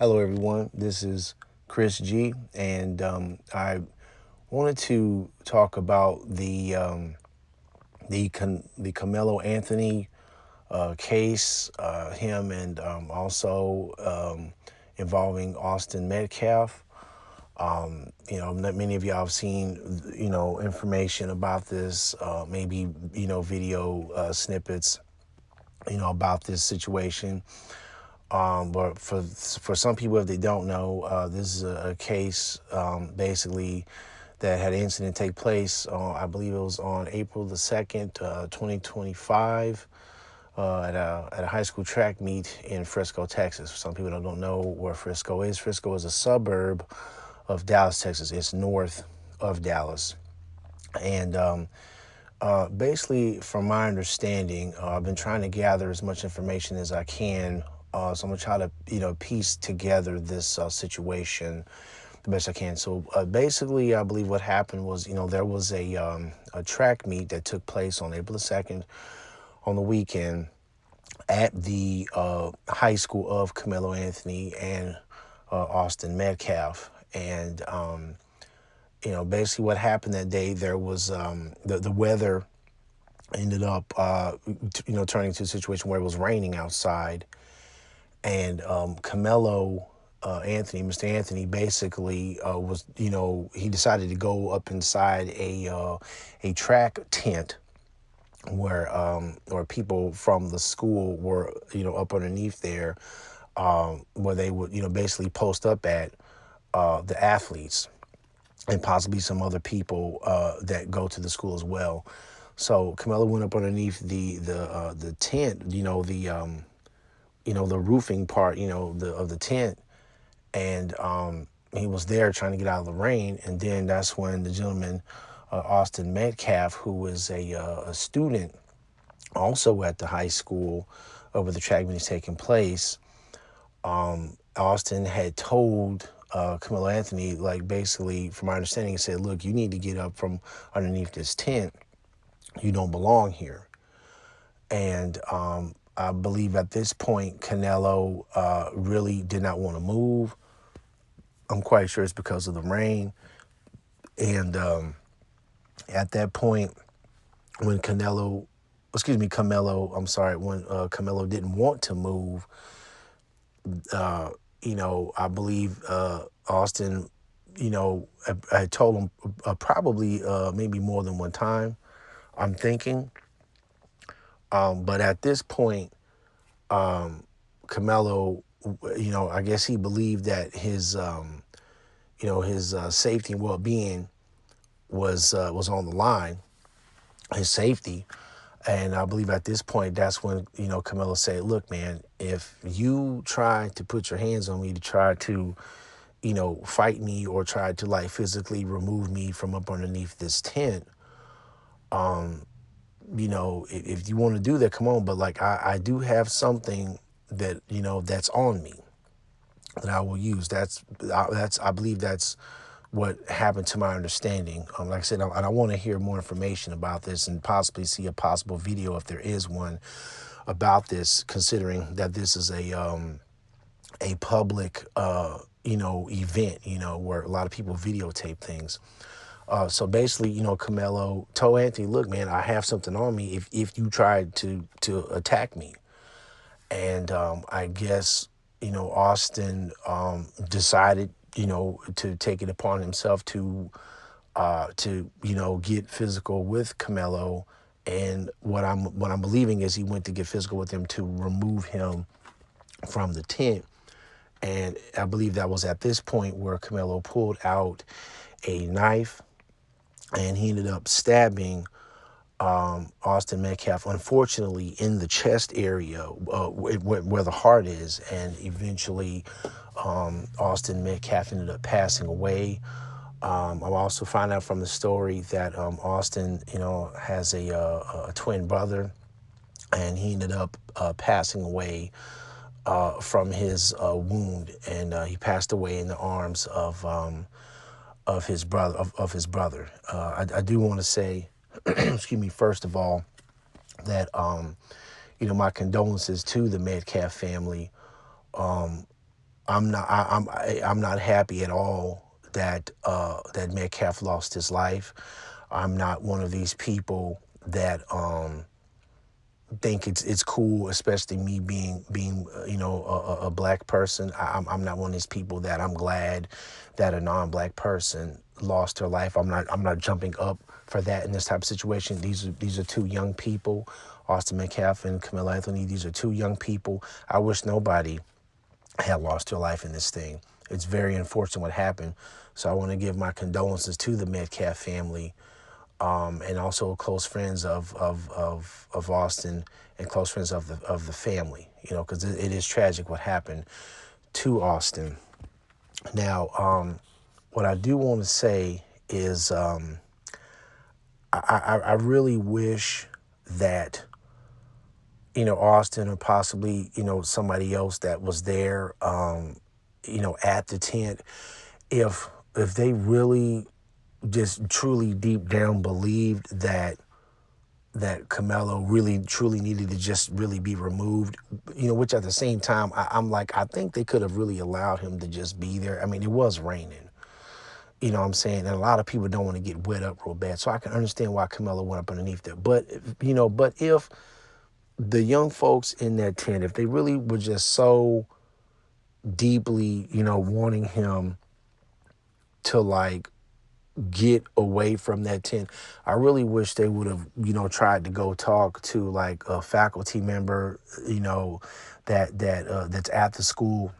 Hello, everyone. This is Chris G, and I wanted to talk about the Carmelo Anthony case, him, and also involving Austin Metcalf. Not many of y'all have seen information about this, maybe video snippets, about this situation. But for some people, if they don't know, this is a case basically that had an incident take place. I believe it was on April the 2nd, 2025, at a high school track meet in Frisco, Texas. For some people that don't know where Frisco is, Frisco is a suburb of Dallas, Texas. It's north of Dallas. And basically, from my understanding, I've been trying to gather as much information as I can. So I'm gonna try to, piece together this situation the best I can. So basically, I believe what happened was, there was a track meet that took place on April the 2nd on the weekend at the high school of Carmelo Anthony and Austin Metcalf. And basically what happened that day, there was the weather ended up, turning to a situation where it was raining outside, and Carmelo Anthony, Mr. Anthony, basically was, he decided to go up inside a track tent where people from the school were, up underneath there, where they would, basically post up at the athletes and possibly some other people that go to the school as well. So Carmelo went up underneath the tent, the roofing part, of the tent, and he was there trying to get out of the rain. And then that's when the gentleman, Austin Metcalf, who was a student also at the high school where the track meet is taking place, Austin had told Carmelo Anthony, like, basically, from my understanding, he said, "Look, you need to get up from underneath this tent. You don't belong here." And I believe at this point, Canelo really did not want to move. I'm quite sure it's because of the rain. And at that point, when Carmelo, I'm sorry, when Carmelo didn't want to move, I believe Austin, I told him probably maybe more than one time, I'm thinking. But at this point, Carmelo, I guess he believed that his safety and well-being was on the line, his safety. And I believe at this point, that's when, Carmelo said, "Look, man, if you try to put your hands on me to try to, fight me or try to, like, physically remove me from up underneath this tent, if you want to do that, come on. But, like, I do have something that, that's on me that I will use." I believe that's what happened, to my understanding. Like I said, I want to hear more information about this and possibly see a possible video, if there is one, about this, considering that this is a public event, where a lot of people videotape things. So basically, Carmelo told Anthony, "Look, man, I have something on me if you try to attack me." And I guess, Austin decided, to take it upon himself to get physical with Carmelo. And what I'm believing is he went to get physical with him to remove him from the tent. And I believe that was at this point where Carmelo pulled out a knife, and he ended up stabbing Austin Metcalf, unfortunately, in the chest area, where the heart is. And eventually, Austin Metcalf ended up passing away. I also found out from the story that Austin, has a twin brother, and he ended up passing away from his wound, and he passed away in the arms of his brother. I do want to say, excuse me, first of all, that my condolences to the Metcalf family. I'm not happy at all that that Metcalf lost his life. I'm not one of these people that think it's cool, especially me being a black person. I'm not one of these people that I'm glad that a non-black person lost her life. I'm not jumping up for that in this type of situation. These are two young people, Austin Metcalf and Carmelo Anthony. These are two young people. I wish nobody had lost their life in this thing. It's very unfortunate what happened. So I want to give my condolences to the Metcalf family, and also close friends of Austin and close friends of the family. Because it is tragic what happened to Austin. Now, what I do want to say is, I really wish that Austin or possibly somebody else that was there, at the tent, if they really just truly deep down believed that Carmelo really truly needed to just really be removed, which at the same time, I'm like, I think they could have really allowed him to just be there. I mean, it was raining, you know what I'm saying? And a lot of people don't want to get wet up real bad. So I can understand why Carmelo went up underneath there. But if the young folks in that tent, if they really were just so deeply, wanting him to like get away from that tent, I really wish they would have, tried to go talk to like a faculty member, that's at the school,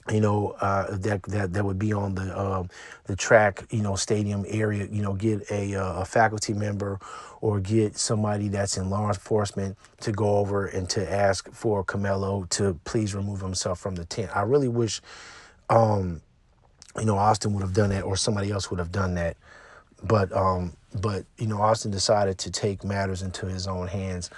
that would be on the track, stadium area, get a faculty member or get somebody that's in law enforcement to go over and to ask for Carmelo to please remove himself from the tent. I really wish, Austin would have done that or somebody else would have done that. But Austin decided to take matters into his own hands.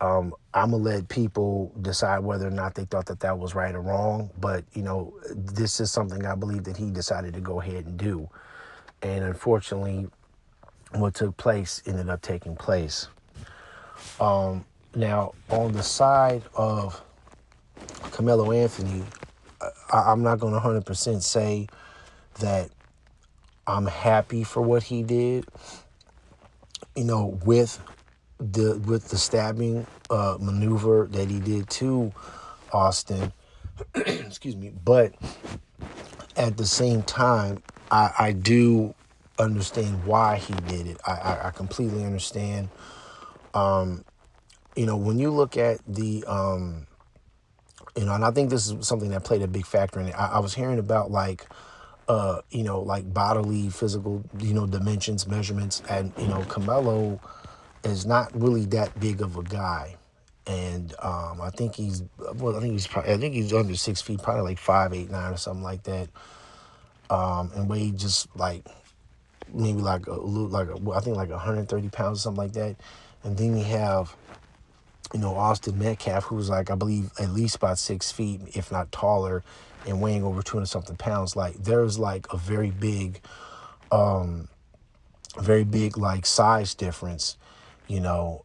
I'm gonna let people decide whether or not they thought that that was right or wrong. But this is something I believe that he decided to go ahead and do. And unfortunately, what took place ended up taking place. Now, on the side of Carmelo Anthony, I'm not gonna 100% say that I'm happy for what he did. With the stabbing maneuver that he did to Austin. Excuse me. But at the same time, I do understand why he did it. I completely understand. When you look at the, and I think this is something that played a big factor in it. I was hearing about like, like bodily, physical, dimensions, measurements, and Carmelo is not really that big of a guy, and I think he's under 6 feet, probably like 5'8", 5'9", or something like that, and weighed just like maybe like a little I think like 130 pounds or something like that, and then you have Austin Metcalf, who's like I believe at least about 6 feet, if not taller, and weighing over 200 something pounds. Like there's like a very big like size difference, you know.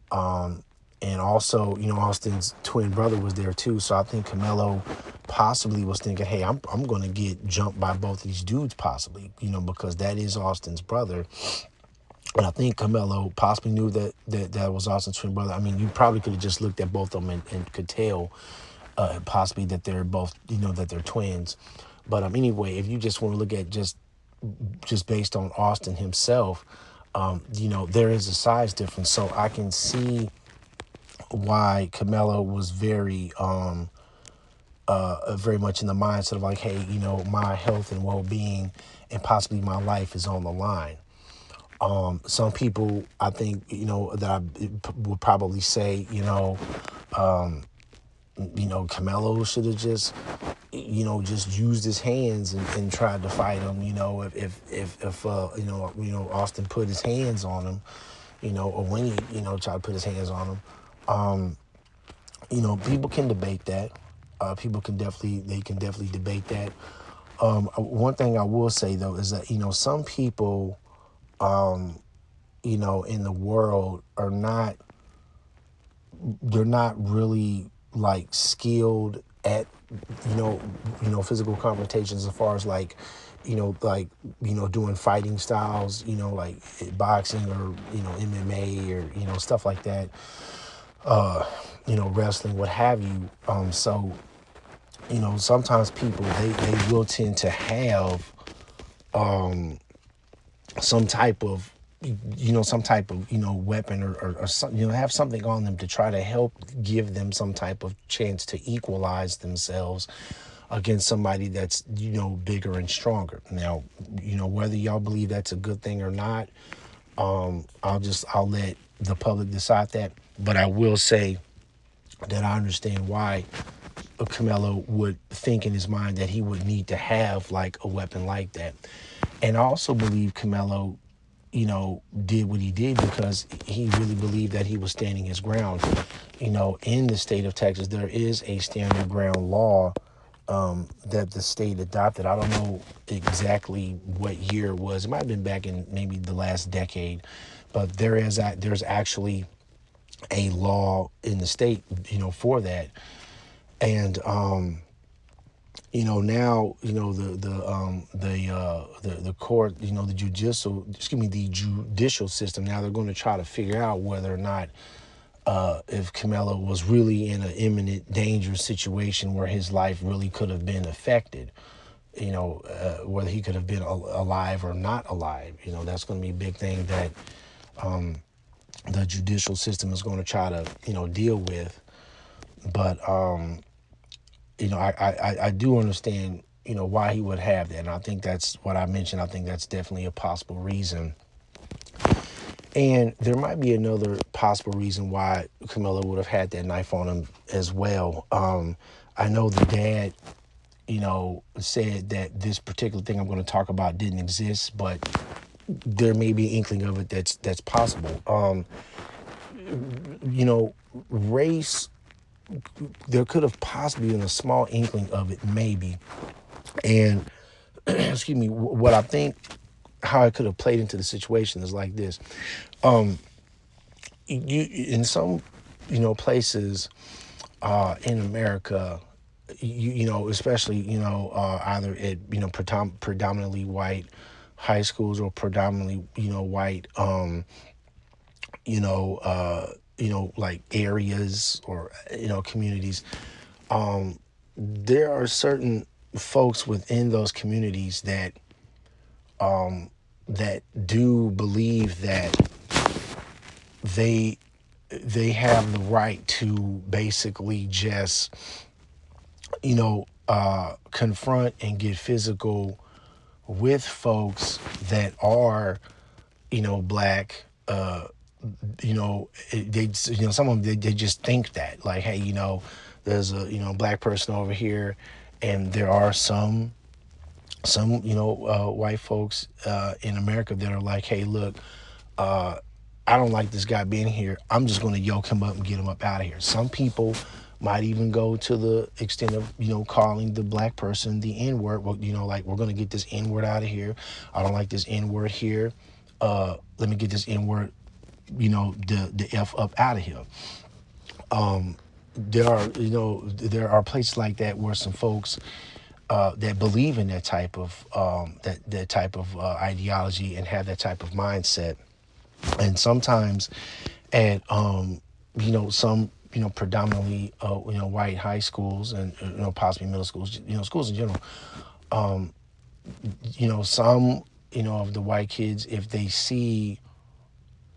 And also, Austin's twin brother was there too. So I think Carmelo possibly was thinking, hey, I'm gonna get jumped by both of these dudes possibly, because that is Austin's brother. And I think Carmelo possibly knew that was Austin's twin brother. I mean, you probably could have just looked at both of them and could tell possibly that they're both, that they're twins. But anyway, if you just want to look at just based on Austin himself, there is a size difference. So I can see why Carmelo was very much in the mindset of like, hey, my health and well-being and possibly my life is on the line. Some people, I think, that I would probably say, Carmelo should have just used his hands and tried to fight him. If Austin put his hands on him, or when he, tried to put his hands on him. People can debate that. People can definitely debate that. One thing I will say though is that, some people, in the world they're not really like skilled at you know, physical confrontations as far as like, like, doing fighting styles, like boxing or, MMA or, stuff like that, wrestling, what have you. So, sometimes people, they will tend to have some type of, weapon or some, have something on them to try to help give them some type of chance to equalize themselves against somebody that's, bigger and stronger. Now, whether y'all believe that's a good thing or not, I'll let the public decide that. But I will say that I understand why Carmelo would think in his mind that he would need to have like a weapon like that. And I also believe Carmelo, did what he did because he really believed that he was standing his ground. In the state of Texas, there is a stand your ground law that the state adopted. I don't know exactly what year it was. It might have been back in maybe the last decade, but there's actually a law in the state, for that. And now, the court, the judicial system, now they're going to try to figure out whether or not if Carmelo was really in an imminent danger situation where his life really could have been affected, whether he could have been alive or not alive. That's going to be a big thing that the judicial system is going to try to, deal with. But I do understand, why he would have that. And I think that's what I mentioned. I think that's definitely a possible reason. And there might be another possible reason why Carmelo would have had that knife on him as well. I know the dad, said that this particular thing I'm going to talk about didn't exist, but there may be an inkling of it that's possible. Race, there could have possibly been a small inkling of it, maybe. And excuse me, what I think how it could have played into the situation is like this. You in some, places in America, especially, either at, predominantly white high schools or predominantly, white, like areas or, communities. There are certain folks within those communities that do believe that they they have the right to basically just, confront and get physical with folks that are, black. Some of them, they just think that, like, hey, there's a, black person over here, and there are some white folks in America that are like, hey, look, I don't like this guy being here. I'm just going to yoke him up and get him up out of here. Some people might even go to the extent of, calling the black person the N-word. Well, like, we're going to get this N-word out of here. I don't like this N-word here. Let me get this N-word, the F up out of here. There are places like that where some folks that believe in that type of ideology and have that type of mindset. And sometimes at some predominantly white high schools and possibly middle schools, schools in general, some of the white kids, if they see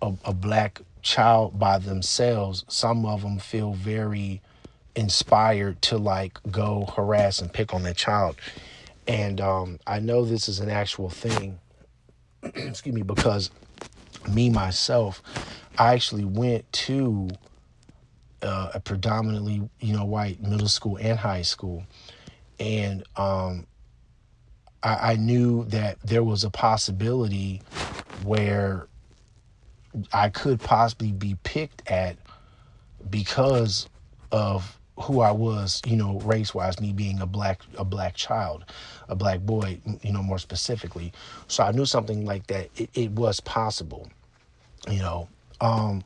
a black child by themselves, some of them feel very inspired to like go harass and pick on that child. And I know this is an actual thing, excuse me, because me myself, I actually went to a predominantly white middle school and high school, and I knew that there was a possibility where I could possibly be picked at because of who I was, race wise, me being a black child, a black boy, more specifically. So I knew something like that. It was possible, you know. Um,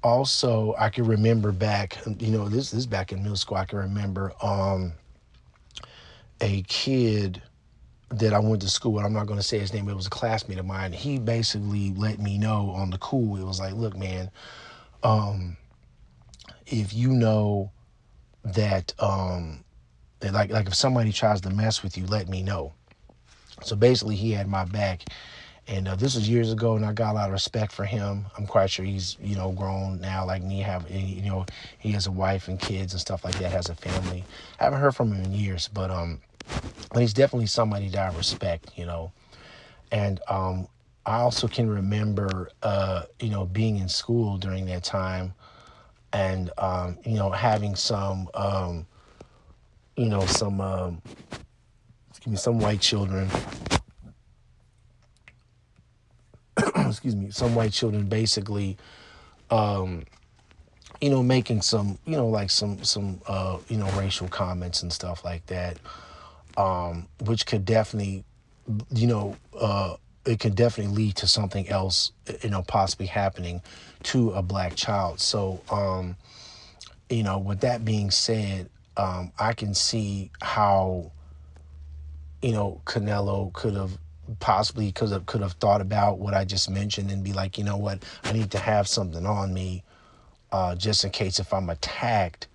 Also, I can remember back, this is back in middle school. I can remember a kid that I went to school with. I'm not going to say his name. It was a classmate of mine. He basically let me know on the cool. It was like, look, man, if you know that, like if somebody tries to mess with you, let me know. So basically, he had my back. And this was years ago, and I got a lot of respect for him. I'm quite sure he's, grown now, like me. He has a wife and kids and stuff like that. Has a family. I haven't heard from him in years, but he's definitely somebody that I respect. And I also can remember, being in school during that time, and having some white children, excuse me, some white children basically making some, like some racial comments and stuff like that, which could definitely, you know, it could definitely lead to something else, possibly happening to a black child. So, with that being said, I can see how, Canelo could have thought about what I just mentioned and be like, you know what, I need to have something on me, just in case if I'm attacked,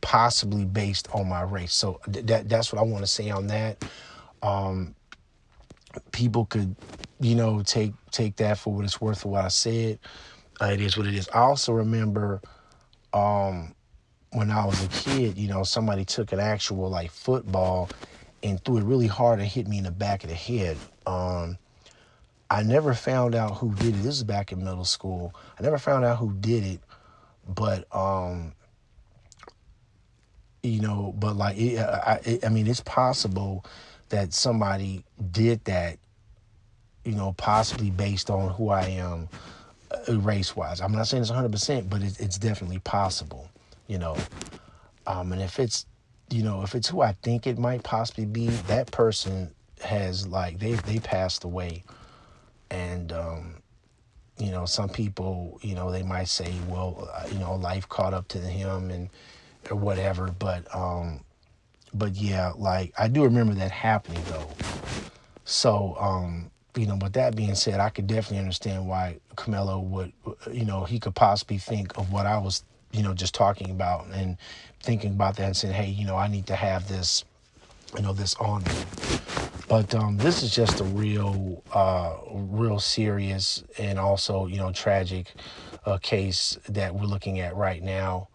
possibly based on my race. So that's what I want to say on that. People could, take that for what it's worth for what I said. It is what it is. I also remember when I was a kid, somebody took an actual like football and threw it really hard and hit me in the back of the head. I never found out who did it. This is back in middle school. I never found out who did it, but but like I mean, it's possible that somebody did that, possibly based on who I am, race wise. I'm not saying it's 100%, but it's definitely possible, you know. And if it's who I think it might possibly be, that person has like they passed away, and some people, they might say, well, life caught up to him and or whatever, but yeah, like I do remember that happening though. So, with that being said, I could definitely understand why Carmelo would, he could possibly think of what I was, just talking about and thinking about that and saying, hey, I need to have this, this on me. But this is just a real serious and also, tragic case that we're looking at right now.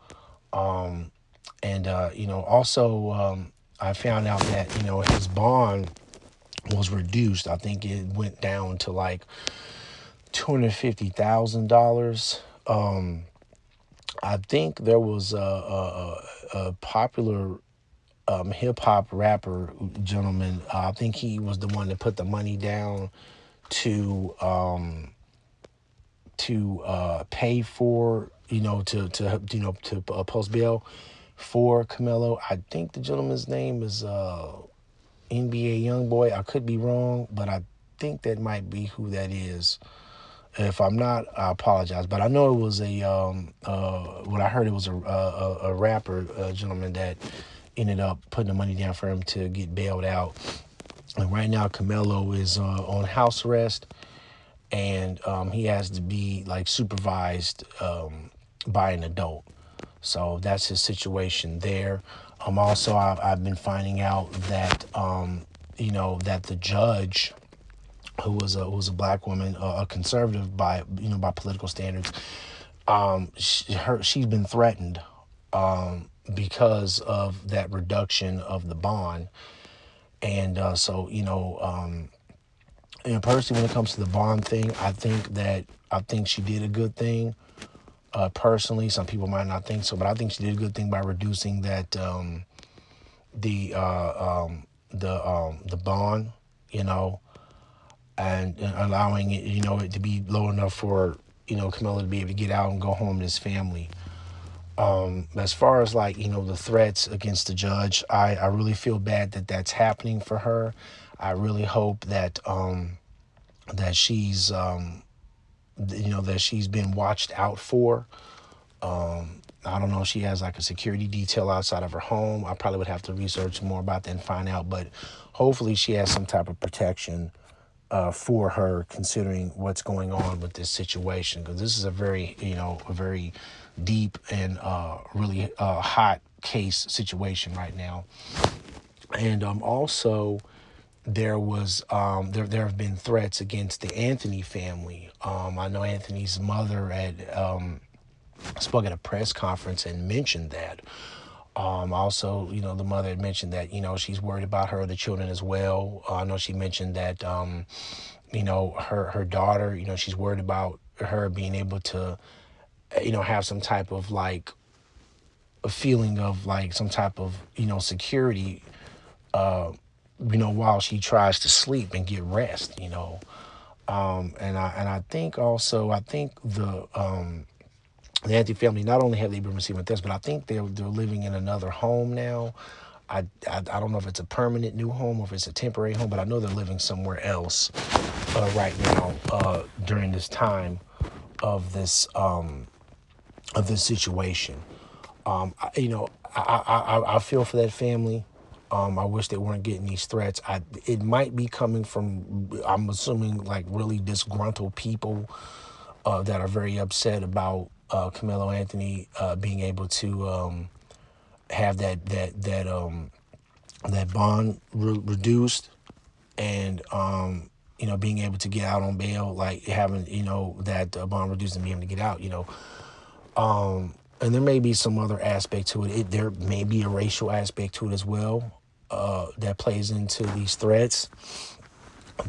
And, also, I found out that, his bond was reduced. I think it went down to like $250,000. I think there was a popular hip hop rapper gentleman. I think he was the one that put the money down to pay for to post bail for Carmelo. I think the gentleman's name is NBA YoungBoy. I could be wrong, but I think that might be who that is. If I'm not, I apologize. But I know it was what I heard, it was a rapper gentleman that ended up putting the money down for him to get bailed out. And right now, Carmelo is on house arrest, and he has to be like supervised by an adult. So that's his situation there. Also, I've been finding out that that the judge, who was a black woman, a conservative by political standards, she's been threatened because of that reduction of the bond, and so personally, when it comes to the bond thing, I think she did a good thing. Personally, some people might not think so, but I think she did a good thing by reducing that the bond, you know, and allowing it, it to be low enough for Camilla to be able to get out and go home to his family. As far as like the threats against the judge, I really feel bad that that's happening for her. I really hope that she's that she's been watched out for. I don't know if she has like a security detail outside of her home. I probably would have to research more about that and find out, but hopefully she has some type of protection for her, considering what's going on with this situation, because this is a very, a very deep and really hot case situation right now. And also, there have been threats against the Anthony family. I know Anthony's mother had spoke at a press conference and mentioned that. Also, the mother had mentioned that, she's worried about her, the children as well. I know she mentioned that, her daughter, she's worried about her being able to, have some type of like a feeling of like some type of, security, while she tries to sleep and get rest. And I think also, the Anthony family, not only have they been receiving this, but I think they're living in another home now. I don't know if it's a permanent new home or if it's a temporary home, but I know they're living somewhere else right now during this time of this situation. I feel for that family. I wish they weren't getting these threats. It might be coming from, I'm assuming, like really disgruntled people that are very upset about Carmelo Anthony being able to have that bond reduced, and being able to get out on bail, like having that bond reduced and being able to get out. And there may be some other aspect to it. There may be a racial aspect to it as well that plays into these threats.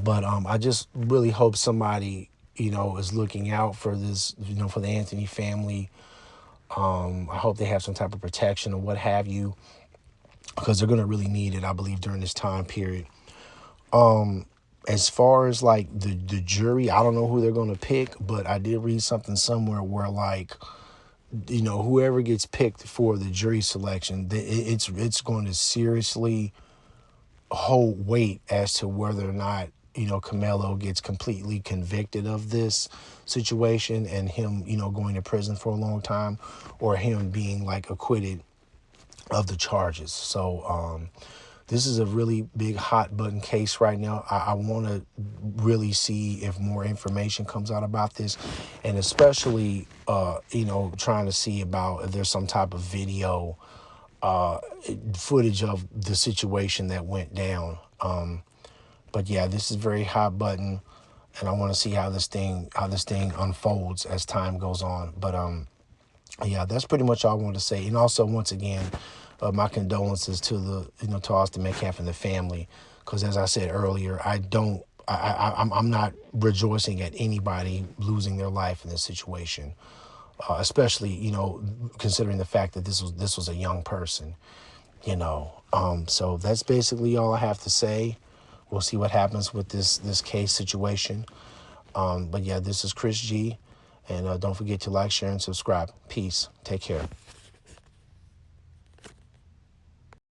But I just really hope somebody is looking out for this, for the Anthony family. I hope they have some type of protection or what have you, because they're going to really need it, I believe, during this time period. As far as like the jury, I don't know who they're going to pick, but I did read something somewhere where like, whoever gets picked for the jury selection, it's going to seriously hold weight as to whether or not Carmelo gets completely convicted of this situation and him going to prison for a long time, or him being like acquitted of the charges. So this is a really big hot button case right now. I want to really see if more information comes out about this, and especially trying to see about if there's some type of video footage of the situation that went down. But yeah, this is very hot button, and I want to see how this thing unfolds as time goes on. But yeah, that's pretty much all I wanted to say. And also, once again, my condolences to to Austin Metcalf and the family, because as I said earlier, I'm not rejoicing at anybody losing their life in this situation, especially considering the fact that this was a young person. So that's basically all I have to say. We'll see what happens with this case situation. But yeah, this is Chris G. And don't forget to like, share, and subscribe. Peace. Take care.